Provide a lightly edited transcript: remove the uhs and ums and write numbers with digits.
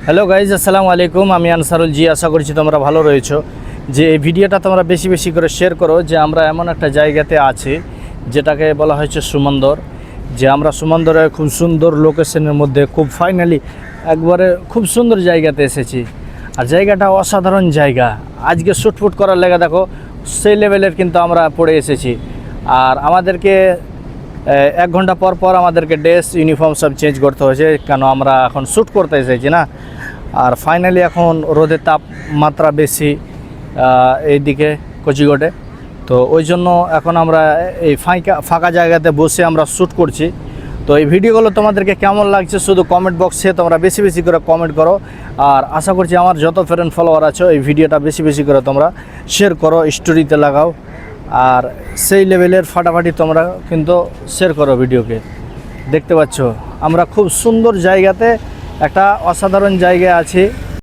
Hello guys, আসসালামু আলাইকুম। আমি আনসারুল জি। আশা করছি তোমরা ভালো রয়েছো। যে এই ভিডিওটা তোমরা বেশি বেশি করে শেয়ার করো যে আমরা এমন একটা জায়গাতে আছি যেটাকে বলা হয়েছে সুমন্দর। যে আমরা সুমন্দরে খুব সুন্দর লোকেশনের মধ্যে খুব ফাইনালি একবারে খুব সুন্দর জায়গাতে এসেছি। আর জায়গাটা অসাধারণ জায়গা। আজকে শ্যুটফুট করার লেগে দেখো সেই লেভেলের কিন্তু আমরা পড়ে এসেছি। আর আমাদেরকে 1 ঘন্টা পর পর আমাদেরকে ড্রেস ইউনিফর্ম সব চেঞ্জ করতে হয়েছে, কেন আমরা এখন শ্যুট করতে এসেছি না। আর ফাইনালি এখন রোদের তাপমাত্রা বেশি এইদিকে কোচিঘাটে, তো ওই জন্য এখন আমরা এই ফাঁকা জায়গাতে বসে আমরা শ্যুট করছি। তো এই ভিডিওগুলো তোমাদেরকে কেমন লাগছে শুধু কমেন্ট বক্সে তোমরা বেশি বেশি করে কমেন্ট করো। আর আশা করছি আমার যত ফ্রেন্ড ফলোয়ার আছো এই ভিডিওটা বেশি বেশি করে তোমরা শেয়ার করো, স্টোরিতে লাগাও। আর সেই লেভেলের ফাটাফাটি তোমরা কিন্তু শেয়ার করো ভিডিওকে। দেখতে পাচ্ছ আমরা খুব সুন্দর জায়গাতে, একটা অসাধারণ জায়গায় আছি।